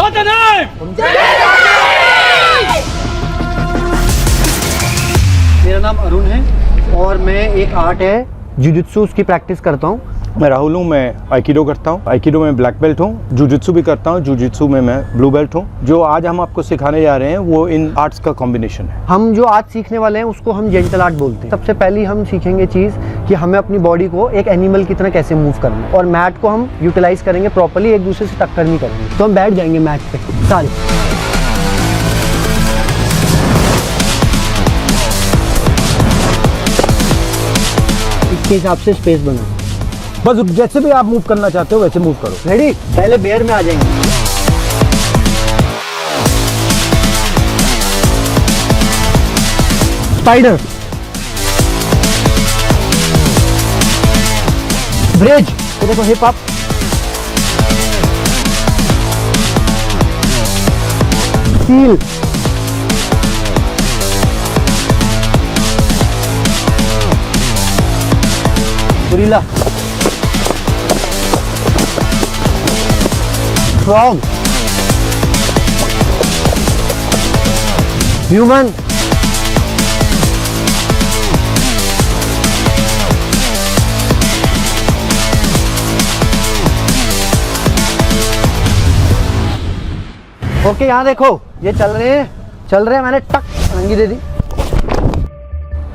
What's the name? मेरा नाम अरुण है और मैं एक आर्ट है जुजुत्सु उसकी प्रैक्टिस करता हूँ। मैं राहुल हूँ, मैं आइकिडो करता हूँ। आइकिडो में ब्लैक बेल्ट हूँ। जुजुत्सु भी करता हूँ। जुजुत्सु में मैं ब्लू बेल्ट हूँ। जो आज हम आपको सिखाने जा रहे हैं वो इन आर्ट्स का कॉम्बिनेशन है। हम जो आज सीखने वाले हैं उसको हम जेंटल आर्ट बोलते हैं। सबसे पहले हम सीखेंगे चीज़ कि हमें अपनी बॉडी को एक एनिमल की तरह कैसे मूव करना है और मैट को हम यूटिलाइज करेंगे प्रॉपर्ली, एक दूसरे से टक्कर नहीं करेंगे। तो हम बैठ जाएंगे मैट पे सारे। इसके हिसाब से स्पेस बनाओ। बस जैसे भी आप मूव करना चाहते हो वैसे मूव करो। रेडी? पहले बेयर में आ जाएंगे। स्पाइडर, ब्रिज, तो देखो hip up, seal, gorilla, frog, human, okay यहाँ देखो ये चल रहे हैं, मैंने टक अंगी दे दी।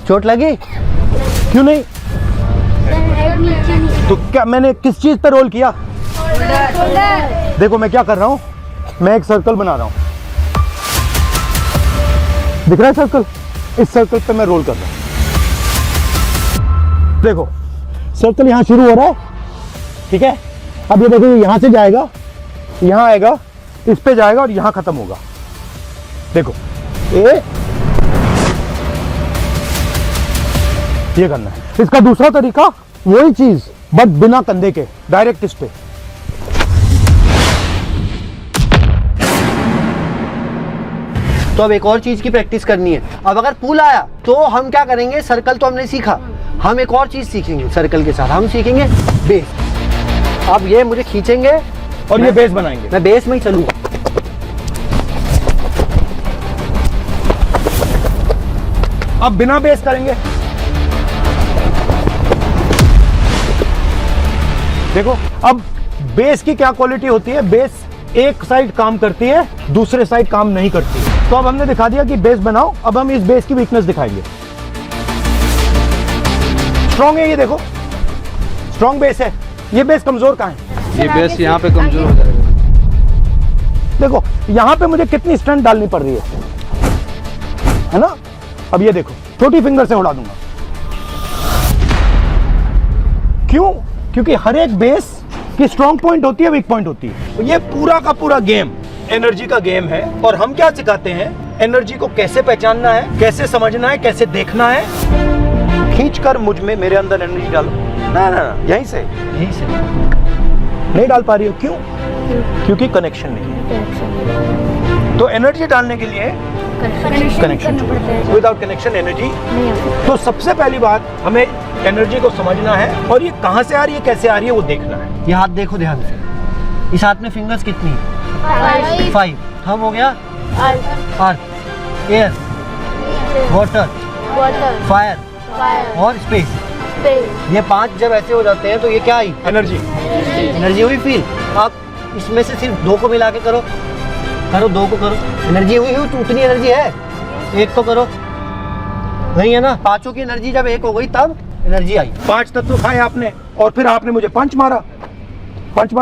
चोट लगी? क्यों नहीं? तो क्या मैंने किस चीज पे रोल किया? देखो मैं क्या कर रहा हूँ, मैं एक सर्कल बना रहा हूँ। दिख रहा है सर्कल? इस सर्कल पे मैं रोल कर रहा हूँ। देखो सर्कल यहाँ शुरू हो रहा है, ठीक है? अब ये देखो यहाँ से जाएगा, यहाँ आएगा, इस पे जाएगा और यहाँ खत्म होगा। देखो ये करना है। इसका दूसरा तरीका वही चीज बट बिना कंधे के, डायरेक्ट इस पे। तो अब एक और चीज की प्रैक्टिस करनी है। अब अगर पुल आया तो हम क्या करेंगे, सर्कल तो हमने सीखा, हम एक और चीज सीखेंगे सर्कल के साथ, हम सीखेंगे बेस। अब ये मुझे खींचेंगे और ये बेस बनाएंगे। मैं बेस में ही चलूंगा। अब बिना बेस करेंगे। देखो अब बेस की क्या क्वालिटी होती है, बेस एक साइड काम करती है, दूसरे साइड काम नहीं करती है। तो अब हमने दिखा दिया कि बेस बनाओ। अब हम इस बेस की वीकनेस दिखाएंगे। स्ट्रॉन्ग है ये, देखो स्ट्रॉन्ग बेस है। ये बेस कमजोर कहाँ है? ये बेस यहाँ पे कमजोर हो जाएगा। देखो यहाँ पे मुझे कितनी स्ट्रेंथ डालनी पड़ रही है ना? अब ये देखो छोटी फिंगर से उड़ा दूंगा। क्यों? क्योंकि हर एक बेस की स्ट्रॉन्ग पॉइंट होती है, वीक पॉइंट होती है। तो ये पूरा का पूरा गेम एनर्जी का गेम है। और हम क्या सिखाते हैं, एनर्जी को कैसे पहचानना है, कैसे समझना है, कैसे देखना है। खींच कर मुझ में, मेरे अंदर एनर्जी डालो। ना ना यहीं से नहीं डाल पा रही हो। क्यों? क्योंकि कनेक्शन नहीं है। तो एनर्जी डालने के लिए कनेक्शन, विदाउट कनेक्शन एनर्जी। तो सबसे पहली बात, हमें एनर्जी को समझना है और ये कहां से आ रही है, कैसे आ रही है, वो देखना है। ये हाथ देखो ध्यान से। इस हाथ में फिंगर्स कितनी है? 5। थंब हो गया अर्थ, एयर, वाटर, फायर और स्पेस। ये 5 जब ऐसे हो जाते हैं तो ये क्या आई? एनर्जी हुई फील। आप इसमें से सिर्फ 2 को मिला के करो 2 को करो। एनर्जी हुई तो उतनी एनर्जी है। 1 को करो, नहीं है ना? 5 की एनर्जी जब 1 हो गई तब एनर्जी आई। 5 तत्व खाए आपने और फिर आपने मुझे पंच मारा। पंच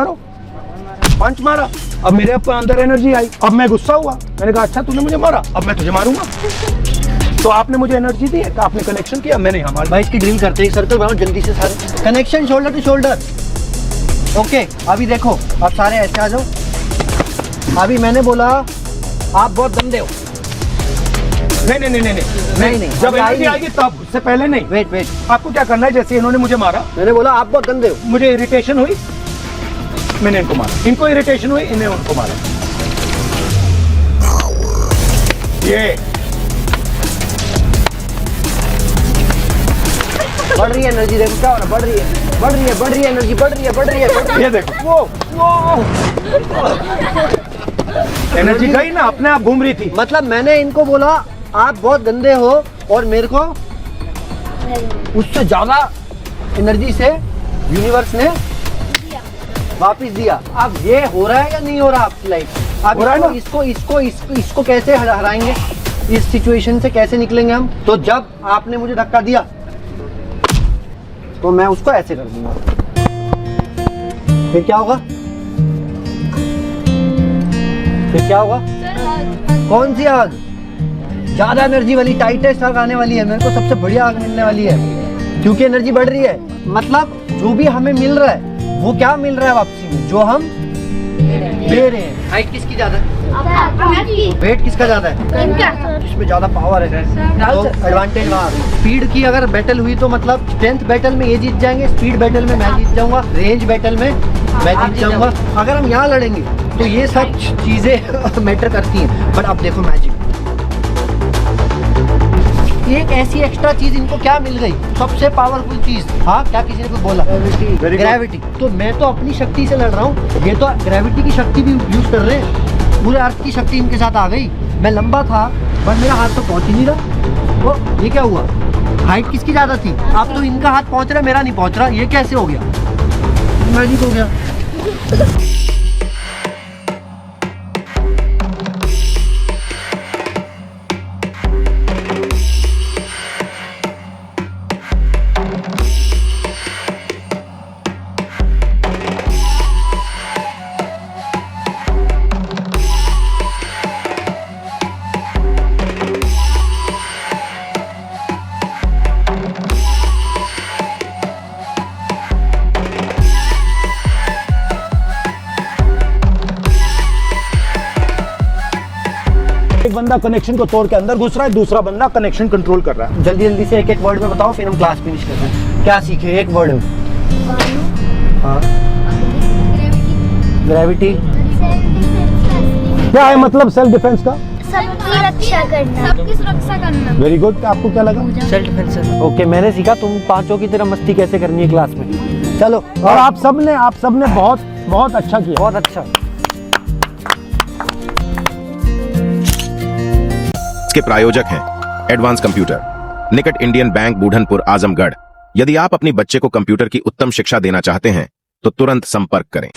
मारा, अब मेरे अंदर एनर्जी आई। अब मैं गुस्सा हुआ, मैंने कहा अच्छा तूने मुझे मारा, अब मैं तुझे मारूंगा। तो आपने मुझे एनर्जी दी है, तो आपने कनेक्शन किया, मैंने हमारे भाई इसकी ड्रिल करते हैं। सर्कल बनाओ जल्दी से सारे। Connection shoulder to shoulder. Okay अभी देखो, अब सारे ऐसे आ जाओ। अभी मैंने बोला आप बहुत गंदे हो। नहीं। जब एनर्जी आएगी तब, उससे पहले नहीं। वेट, आपको क्या करना है, जैसे इन्होंने मुझे मारा, मैंने बोला आप बहुत गंदे हो। मुझे इरिटेशन हुई, मैंने इनको मारा। इनको इरिटेशन हुई, इन्हें उनको मारा। ये बढ़ रही है एनर्जी, देखो क्या हो रहा है, बढ़ रही है एनर्जी, बढ़ रही है। ये देखो, वो एनर्जी गई ना, अपने आप घूम रही थी। मतलब मैंने इनको बोला आप बहुत गंदे हो और मेरे को उससे ज्यादा एनर्जी से यूनिवर्स ने वापस दिया। अब ये हो रहा है या नहीं हो रहा आपकी लाइफ? अब हो रहा है ना? इसको कैसे हराएंगे? इस सिचुएशन से कैसे निकलेंगे हम? तो जब आपने मुझे धक्का दिया तो मैं उसको ऐसे कर दूंगा, फिर क्या होगा? फिर क्या होगा? कौन सी आग? ज्यादा एनर्जी वाली, टाइटेस्ट आग आने वाली है। मेरे को सबसे बढ़िया आग मिलने वाली है, क्योंकि एनर्जी बढ़ रही है। मतलब जो भी हमें मिल रहा है वो क्या मिल रहा है वापसी में? जो हम दे रहे हैं। हाइट किसकी ज्यादा है? वेट किसका ज्यादा है? जिसमें ज्यादा पावर है तो एडवांटेज वहाँ। स्पीड की अगर बैटल हुई तो मतलब स्ट्रेंथ बैटल में ये जीत जाएंगे, स्पीड बैटल में मैं जीत जाऊंगा, रेंज बैटल में मैं जीत जाऊंगा। अगर हम यहाँ लड़ेंगे तो ये सब चीजें मैटर करती हैं। बट अब देखो मैजिक, एक ऐसी एक्स्ट्रा चीज इनको क्या मिल गई? सबसे पावरफुल चीज। हाँ, क्या किसी ने कुछ बोला? ग्रेविटी। तो मैं तो अपनी शक्ति से लड़ रहा हूँ, ये तो ग्रेविटी की शक्ति भी यूज कर रहे हैं। पूरे अर्थ की शक्ति इनके साथ आ गई। मैं लंबा था पर मेरा हाथ तो पहुंच ही नहीं रहा। वो ये क्या हुआ? हाइट किसकी ज्यादा थी? अब तो इनका हाथ पहुंच रहा है, मेरा नहीं पहुंच रहा। ये कैसे हो गया? मैजिक हो गया। एक बंदा कनेक्शन को तोड़ के अंदर घुस रहा है, दूसरा बंदा कनेक्शन कंट्रोल कर रहा है। जल्दी जल्दी से एक वर्ड में बताओ, फिर हम क्लास फिनिश करते हैं। क्या सीखे एक वर्ड में? हाँ, ग्रेविटी। क्या है मतलब सेल्फ डिफेंस का? सबकी रक्षा करना, सबकी सुरक्षा करना। Very good. आपको क्या लगा? Self defence. ओके, मैंने सीखा तुम पांचों की तरह मस्ती कैसे करनी है क्लास में। चलो। और आप सबने बहुत अच्छा किया। बहुत अच्छा। के प्रायोजक हैं एडवांस कंप्यूटर, निकट इंडियन बैंक, बूढ़नपुर, आजमगढ़। यदि आप अपनी बच्चे को कंप्यूटर की उत्तम शिक्षा देना चाहते हैं तो तुरंत संपर्क करें।